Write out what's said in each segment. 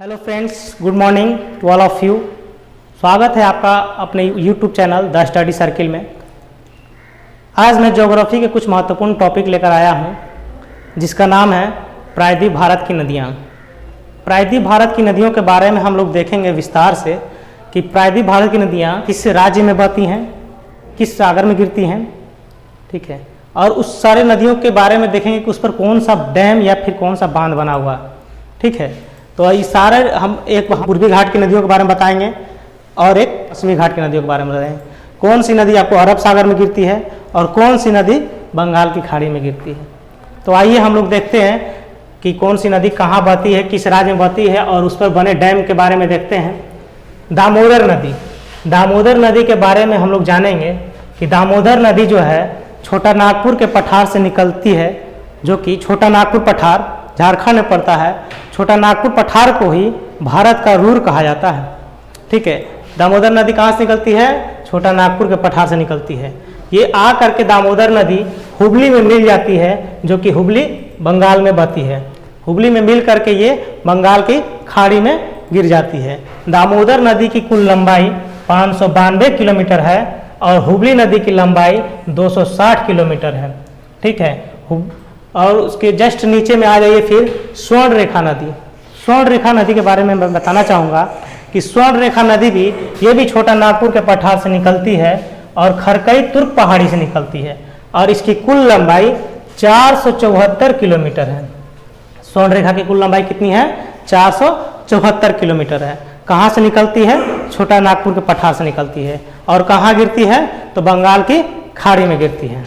Hello friends, good morning to all of you. स्वागत है आपका अपने YouTube channel the study circle में। आज मैं ज्योग्राफी के कुछ महत्वपूर्ण टॉपिक लेकर आया हूं, जिसका नाम है प्रायद्वीप भारत की नदियां। प्रायद्वीप भारत की नदियों के बारे में हम लोग देखेंगे विस्तार से कि प्रायद्वीप भारत की नदियां किस राज्य में बहती हैं, किस सागर में गिरती हैं, ठीक है। और उस सारे नदियों के बारे में देखेंगे कि उस पर कौन सा डैम या फिर कौन सा बांध बना हुआ, ठीक है। तो इस सारे हम एक पूर्वी घाट की नदियों के बारे में बताएंगे और एक पश्चिमी घाट की नदियों के बारे में बताएंगे। कौन सी नदी आपको अरब सागर में गिरती है और कौन सी नदी बंगाल की खाड़ी में गिरती है। तो आइए हम लोग देखते हैं कि कौन सी नदी कहाँ बहती है, किस राज्य में बहती है, और उस पर बने डैम के बारे में देखते हैं। दामोदर नदी, दामोदर नदी के बारे में हम लोग जानेंगे कि दामोदर नदी जो है छोटा नागपुर के पठार से निकलती है, जो कि छोटा नागपुर पठार झारखंड में पड़ता है। छोटा नागपुर पठार को ही भारत का रूर कहा जाता है, ठीक है। दामोदर नदी कहाँ से निकलती है? छोटा नागपुर के पठार से निकलती है। ये आ करके दामोदर नदी हुबली में मिल जाती है, जो कि हुबली बंगाल में बहती है। हुबली में मिल करके ये बंगाल की खाड़ी में गिर जाती है। दामोदर नदी की कुल लंबाई 592 किलोमीटर है और हुबली नदी की लंबाई 260 किलोमीटर है, ठीक है। और उसके जस्ट नीचे में आ जाइए फिर स्वर्ण रेखा नदी। स्वर्ण रेखा नदी के बारे में मैं बताना चाहूँगा कि स्वर्ण रेखा नदी भी ये भी छोटा नागपुर के पठार से निकलती है और खरकई तुर्क पहाड़ी से निकलती है और इसकी कुल लंबाई 474 किलोमीटर है। स्वर्ण रेखा की कुल लंबाई कितनी है? 474 किलोमीटर है। कहाँ से निकलती है? छोटा नागपुर के पठार से निकलती है। और कहाँ गिरती है? तो बंगाल की खाड़ी में गिरती है।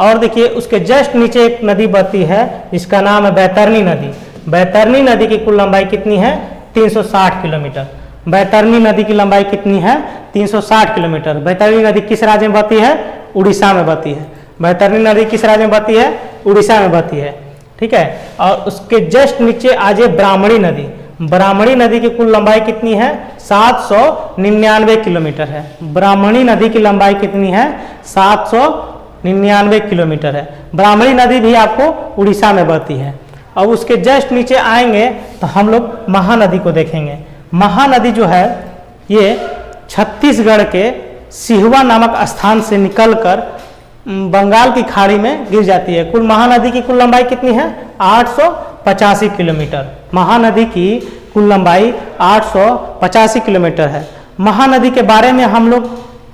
और देखिए उसके जस्ट नीचे एक नदी बहती है जिसका नाम है बैतरनी नदी। बैतरनी नदी की कुल लंबाई कितनी है? 360 किलोमीटर। बैतरनी नदी की लंबाई कितनी है? 360 किलोमीटर। बैतरनी नदी किस राज्य में बहती है? उड़ीसा में बहती है। बैतरनी नदी किस राज्य में बहती है? उड़ीसा में बहती है, ठीक है। और उसके जस्ट नीचे आ जाए ब्राह्मणी नदी। ब्राह्मणी नदी की कुल लंबाई कितनी है? 799 किलोमीटर है। ब्राह्मणी नदी की लंबाई कितनी है? 799 किलोमीटर है। ब्राह्मणी नदी भी आपको उड़ीसा में बहती है। अब उसके जस्ट नीचे आएंगे तो हम लोग महानदी को देखेंगे। महानदी जो है ये छत्तीसगढ़ के सिहवा नामक स्थान से निकलकर बंगाल की खाड़ी में गिर जाती है। कुल महानदी की कुल लंबाई कितनी है? 885 किलोमीटर। महानदी की कुल लंबाई 885 किलोमीटर है। महानदी के बारे में हम लोग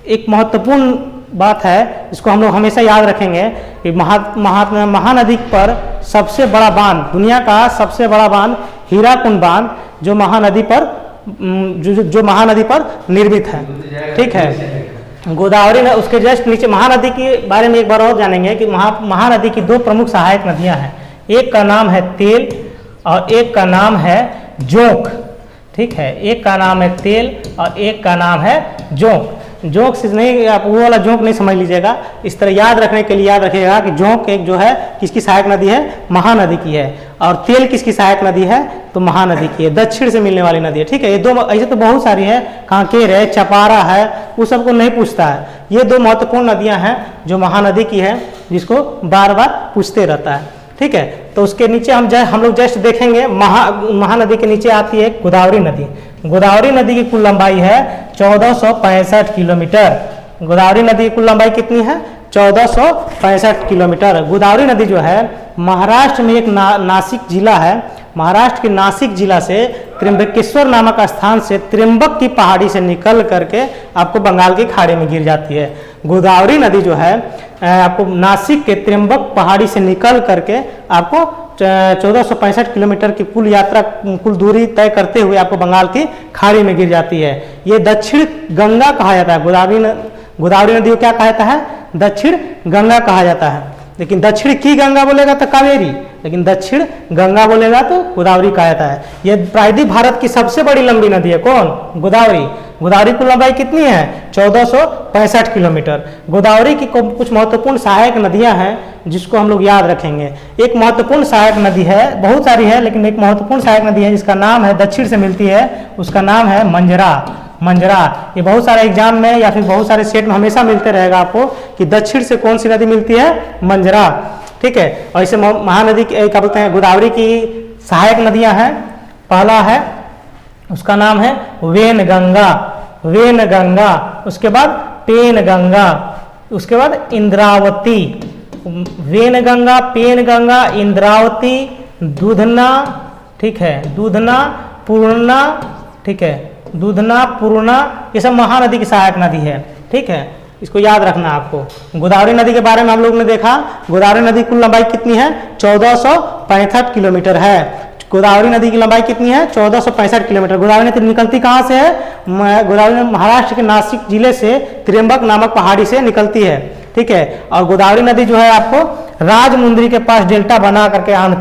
एक महत्वपूर्ण बात है, इसको हम लोग हमेशा याद रखेंगे कि महानदी पर सबसे बड़ा बांध, दुनिया का सबसे बड़ा बांध हीराकुंड बांध जो महानदी पर निर्मित है, ठीक है। गोदावरी ने उसके जस्ट नीचे महानदी के बारे में एक बार और जानेंगे कि महानदी की दो प्रमुख सहायक नदियां हैं। एक का नाम है तेल और एक का नाम है जोंक, ठीक है। एक का नाम है तेल और एक का नाम है जोंक। जोंक से नहीं, आप वो वाला जोंक नहीं समझ लीजिएगा। इस तरह याद रखने के लिए याद रखिएगा कि जोंक एक जो है किसकी सहायक नदी है? महानदी की है। और तेल किसकी सहायक नदी है? तो महानदी की है, दक्षिण से मिलने वाली नदी है, ठीक है। ये दो ऐसे तो बहुत सारी है, कांकेर है, चपारा है, वो सबको नहीं पूछता है। ये दो महत्वपूर्ण नदियां हैं जो महानदी की है, जिसको बार बार पूछते रहता है, ठीक है। तो उसके नीचे हम लोग जस्ट देखेंगे महानदी के नीचे आती है गोदावरी नदी। गोदावरी नदी की कुल लंबाई है 1465 किलोमीटर। गोदावरी नदी की कुल लंबाई कितनी है? 1465 किलोमीटर। गोदावरी नदी जो है महाराष्ट्र में एक नासिक जिला है। महाराष्ट्र के नासिक जिला से त्र्यंबकेश्वर नामक स्थान से त्र्यंबक की पहाड़ी से निकल करके आपको बंगाल की खाड़ी में गिर जाती है। गोदावरी नदी जो है आपको नासिक के त्र्यंबक पहाड़ी से निकल करके आपको 1465 किलोमीटर की कुल दूरी तय करते हुए आपको बंगाल की खाड़ी में गिर जाती है। ये दक्षिण गंगा कहा जाता है। गोदावरी नदी को क्या कहा जाता है? दक्षिण गंगा कहा जाता है। लेकिन दक्षिण की गंगा बोलेगा तो कावेरी, लेकिन दक्षिण गंगा बोलेगा तो गोदावरी कहा जाता है। यह प्रायद्वीप भारत की सबसे बड़ी लंबी नदी है। कौन? गोदावरी। गोदावरी की लंबाई कितनी है? 1465 किलोमीटर। गोदावरी की कुछ महत्वपूर्ण सहायक नदियां हैं जिसको हम लोग याद रखेंगे। एक महत्वपूर्ण सहायक नदी है, बहुत सारी है लेकिन एक महत्वपूर्ण सहायक नदी है जिसका नाम है, दक्षिण से मिलती है, उसका नाम है मंजरा। मंजरा, ये बहुत सारे एग्जाम में या फिर बहुत सारे सेट में हमेशा मिलते रहेगा आपको कि दक्षिण से कौन सी नदी मिलती है? मंजरा, ठीक है। और इसे महानदी क्या बोलते हैं? गोदावरी की सहायक नदियां हैं। पहला है उसका नाम है वेनगंगा, वेनगंगा। उसके बाद पेनगंगा, उसके बाद इंद्रावती। वेनगंगा, पेनगंगा, इंद्रावती, दूधना, ठीक है, दूधना, पूर्णा, ठीक है, दूधना, पूर्णा, ये सब महानदी की सहायक नदी है, ठीक है, इसको याद रखना आपको। गोदावरी नदी के बारे में हम लोग ने देखा, गोदावरी नदी कुल लंबाई कितनी है? 1465 किलोमीटर है। गोदावरी नदी की लंबाई कितनी है? 1465 किलोमीटर। गोदावरी नदी निकलती कहाँ से है? गोदावरी महाराष्ट्र के नासिक जिले से त्र्यंबक नामक पहाड़ी से निकलती है, ठीक है। और गोदावरी नदी जो है आपको राजमुंद्री के पास डेल्टा बना करके आंध्र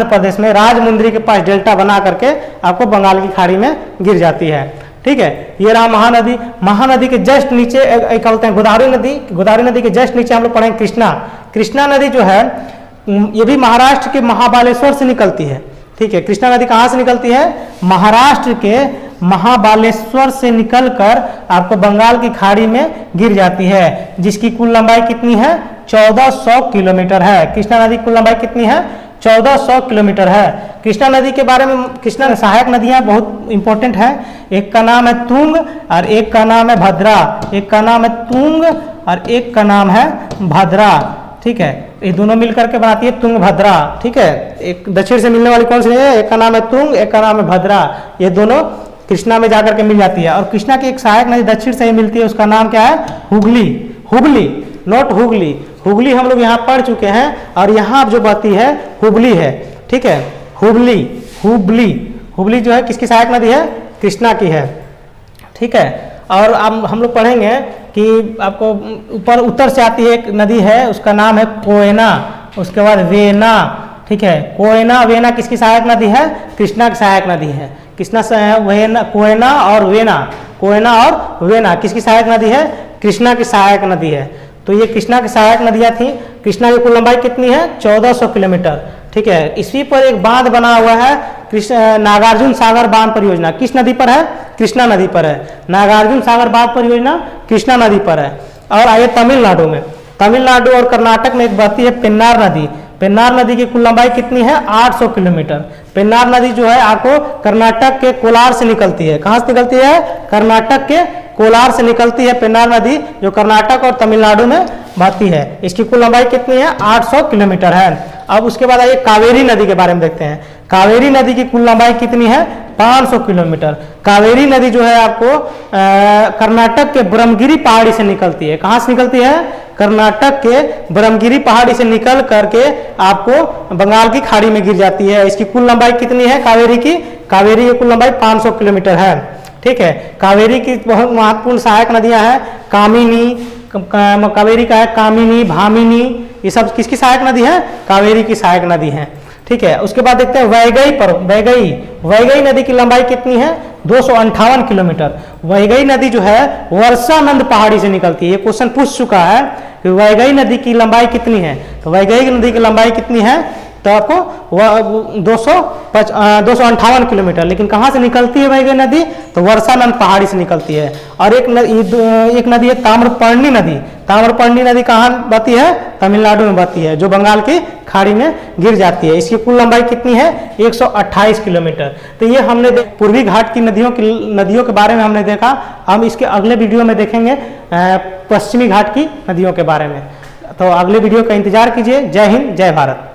प्रदेश में राजमुंद्री के पास डेल्टा बना करके आपको बंगाल की खाड़ी में गिर जाती है, ठीक है। ये रहा महानदी। महानदी के जस्ट नीचे एक बोलते हैं गोदावरी नदी के जस्ट नीचे हम लोग पढ़ेंगे कृष्णा। कृष्णा नदी जो है ये भी महाराष्ट्र के महाबालेश्वर से निकलती है, ठीक है। कृष्णा नदी कहाँ से निकलती है? महाराष्ट्र के महाबालेश्वर से निकलकर आपको बंगाल की खाड़ी में गिर जाती है, जिसकी कुल लंबाई कितनी है? 1400 किलोमीटर है। कृष्णा नदी की कुल लंबाई कितनी है? 1400 किलोमीटर है। कृष्णा नदी के बारे में, कृष्णा सहायक नदियां बहुत इंपॉर्टेंट है। एक का नाम है तुंग और एक का नाम है भद्रा। एक का नाम है तुंग और एक का नाम है भद्रा, ठीक है। ये दोनों मिलकर के बनाती है तुंगभद्रा, ठीक है। एक दक्षिण से मिलने वाली कौन सी है? एक का नाम है तुंग, एक का नाम है भद्रा। ये दोनों कृष्णा में जाकर के मिल जाती है। और कृष्णा की एक सहायक नदी दक्षिण से ही मिलती है, उसका नाम क्या है? हुगली। हुगली, नॉट हुगली। हुगली हम लोग यहाँ पढ़ चुके हैं और यहाँ जो बहती है हुगली है, ठीक है। हुगली, हुबली, हुगली जो है किसकी सहायक नदी है? कृष्णा की है, ठीक है। और अब हम लोग पढ़ेंगे कि आपको ऊपर उत्तर से आती है एक नदी है, उसका नाम है कोयना, उसके बाद वेना, ठीक है। कोयना वेना किसकी सहायक नदी है? कृष्णा की सहायक नदी है। कृष्णा से वेना, कोयना और वेना, कोयना और वेना किसकी सहायक नदी है? कृष्णा की सहायक नदी है। तो ये कृष्णा की सहायक नदियाँ थी। कृष्णा की कुल लंबाई कितनी है? 1400 किलोमीटर, ठीक है। इसी पर एक बांध बना हुआ है, नागार्जुन सागर बांध परियोजना। किस नदी पर है? कृष्णा नदी पर है। नागार्जुन सागर बांध परियोजना कृष्णा नदी पर है। और आइए तमिलनाडु में, तमिलनाडु और कर्नाटक में एक बहती है पेन्नार नदी। पेन्नार नदी की कुल लंबाई कितनी है? 800 किलोमीटर। पेन्नार नदी जो है आपको कर्नाटक के कोलार से निकलती है। कहाँ से निकलती है? कर्नाटक के कोलार से निकलती है पेन्नार नदी, जो कर्नाटक और तमिलनाडु में बहती है। इसकी कुल लंबाई कितनी है? 800 किलोमीटर है। अब उसके बाद आइए कावेरी नदी के बारे में देखते हैं। कावेरी नदी की कुल लंबाई कितनी है? 500 किलोमीटर। कावेरी नदी जो है आपको कर्नाटक के ब्रह्मगिरी पहाड़ी से निकलती है। कहाँ से निकलती है? कर्नाटक के ब्रह्मगिरी पहाड़ी से निकल करके आपको बंगाल की खाड़ी में गिर जाती है। इसकी कुल लंबाई कितनी है कावेरी की? कावेरी की कुल लंबाई 500 किलोमीटर है, ठीक है। कावेरी की बहुत महत्वपूर्ण सहायक नदियां हैं कामिनी, कावेरी का है कामिनी, भामिनी, ये सब किसकी सहायक नदी है? कावेरी की सहायक नदी है, ठीक है। उसके बाद देखते हैं वैगई पर। वैगई नदी की लंबाई कितनी है? 258 किलोमीटर। वैगई नदी जो है वर्षानंद पहाड़ी से निकलती है। ये क्वेश्चन पूछ चुका है कि वैगई नदी की लंबाई कितनी है। तो वैगई नदी की लंबाई कितनी है? तो आपको 258 किलोमीटर। लेकिन कहाँ से निकलती है वैगई नदी? तो वर्षानंद पहाड़ी से निकलती है। और एक नदी है ताम्रपर्णी नदी। ताम्रपर्णी नदी कहाँ बहती है? तमिलनाडु में बहती है, जो बंगाल की खाड़ी में गिर जाती है। इसकी कुल लंबाई कितनी है? 128 किलोमीटर। तो ये हमने पूर्वी घाट की नदियों के बारे में हमने देखा। हम इसके अगले वीडियो में देखेंगे पश्चिमी घाट की नदियों के बारे में। तो अगले वीडियो का इंतजार कीजिए। जय हिंद, जय भारत।